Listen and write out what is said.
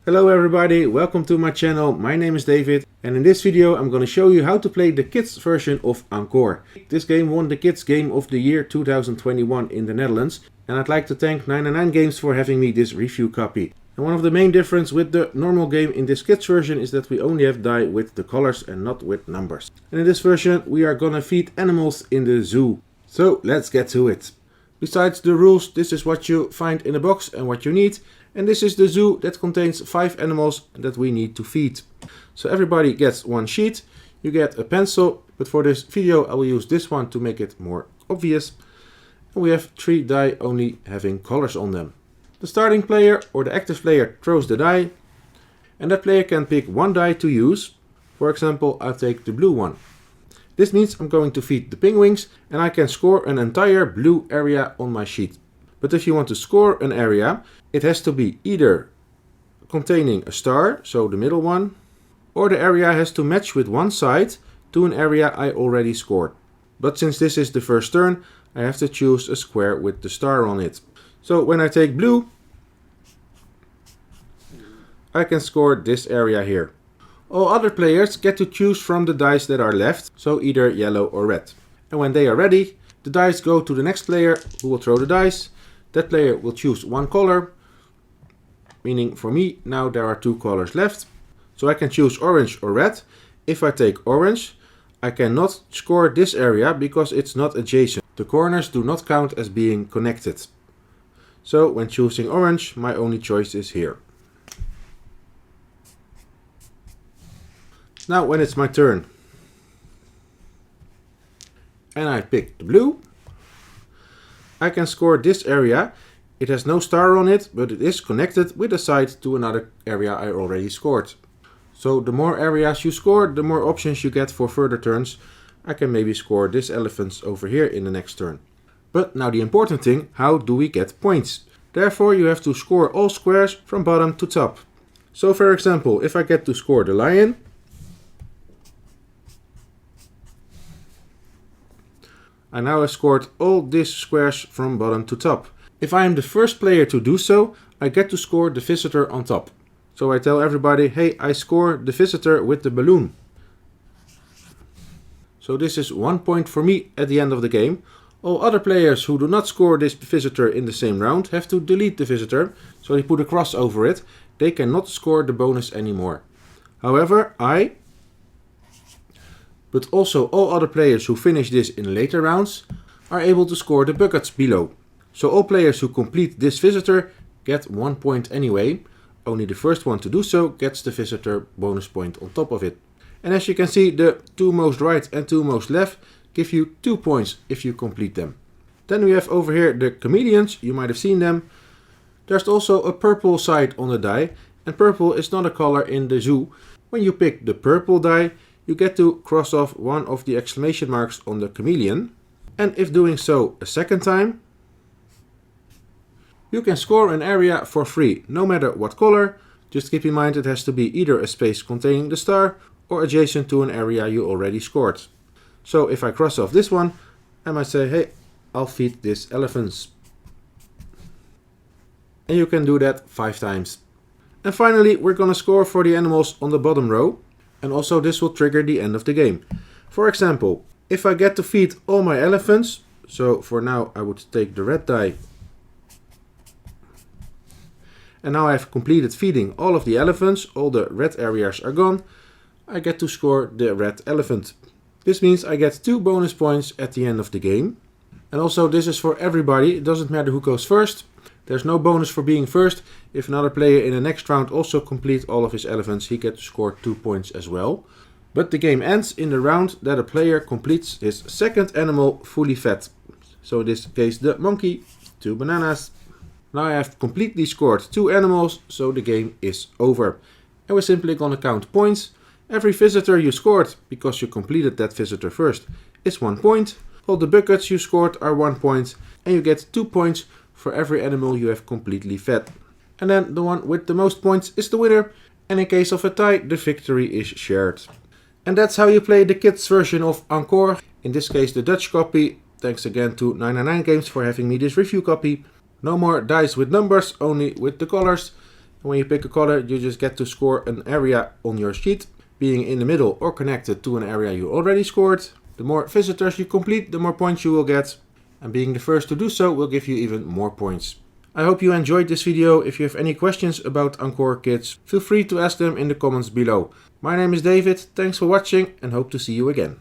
Hello everybody, welcome to my channel. My name is David and in this video I'm going to show you how to play the kids version of Encore. This game won the Kids Game of the Year 2021 in the Netherlands and I'd like to thank 99 Games for having me this review copy. And one of the main differences with the normal game in this kids version is that we only have die with the colors and not with numbers. And in this version we are gonna feed animals in the zoo. So let's get to it. Besides the rules, this is what you find in the box and what you need. And this is the zoo that contains 5 animals that we need to feed. So everybody gets one sheet. You get a pencil, but for this video I will use this one to make it more obvious. And we have 3 die only having colors on them. The starting player or the active player throws the die. And that player can pick one die to use. For example, I'll take the blue one. This means I'm going to feed the penguins and I can score an entire blue area on my sheet. But if you want to score an area, it has to be either containing a star, so the middle one, or the area has to match with one side to an area I already scored. But since this is the first turn, I have to choose a square with the star on it. So when I take blue, I can score this area here. All other players get to choose from the dice that are left, so either yellow or red. And when they are ready, the dice go to the next player who will throw the dice. That player will choose one color, meaning for me now there are 2 colors left. So I can choose orange or red. If I take orange, I cannot score this area because it's not adjacent. The corners do not count as being connected. So when choosing orange, my only choice is here. Now when it's my turn and I pick the blue, I can score this area. It has no star on it, but it is connected with a side to another area I already scored. So the more areas you score, the more options you get for further turns. I can maybe score this elephant over here in the next turn. But now the important thing, how do we get points? Therefore you have to score all squares from bottom to top. So for example, if I get to score the lion, I now have scored all these squares from bottom to top. If I am the first player to do so, I get to score the visitor on top. So I tell everybody, hey, I score the visitor with the balloon. So this is 1 point for me at the end of the game. All other players who do not score this visitor in the same round have to delete the visitor. So they put a cross over it. They cannot score the bonus anymore. However, but also all other players who finish this in later rounds are able to score the buckets below. So all players who complete this visitor get 1 point anyway. Only the first one to do so gets the visitor bonus point on top of it. And as you can see, the 2 most right and 2 most left give you 2 points if you complete them. Then we have over here the chameleons, you might have seen them. There's also a purple side on the die, and purple is not a color in the zoo. When you pick the purple die, you get to cross off one of the exclamation marks on the chameleon. And if doing so a second time, you can score an area for free, no matter what color. Just keep in mind it has to be either a space containing the star or adjacent to an area you already scored. So if I cross off this one, I might say, hey, I'll feed this elephant. And you can do that 5 times. And finally, we're gonna score for the animals on the bottom row. And also this will trigger the end of the game. For example, if I get to feed all my elephants, so for now I would take the red die. And now I've completed feeding all of the elephants, all the red areas are gone. I get to score the red elephant. This means I get 2 bonus points at the end of the game. And also this is for everybody, it doesn't matter who goes first. There's no bonus for being first. If another player in the next round also completes all of his elephants, he gets to score 2 points as well. But the game ends in the round that a player completes his second animal fully fed. So in this case the monkey, 2 bananas. Now I have completely scored 2 animals, so the game is over. And we're simply gonna count points. Every visitor you scored, because you completed that visitor first, is 1 point. All the buckets you scored are 1 point. And you get 2 points for every animal you have completely fed. And then the one with the most points is the winner, and in case of a tie, the victory is shared. And that's how you play the kids version of Encore, in this case the Dutch copy. Thanks again to 99 Games for having me this review copy. No more dice with numbers, only with the colors. When you pick a color, you just get to score an area on your sheet, being in the middle or connected to an area you already scored. The more visitors you complete, the more points you will get. And being the first to do so will give you even more points. I hope you enjoyed this video. If you have any questions about Encore Kids, feel free to ask them in the comments below. My name is David, thanks for watching and hope to see you again.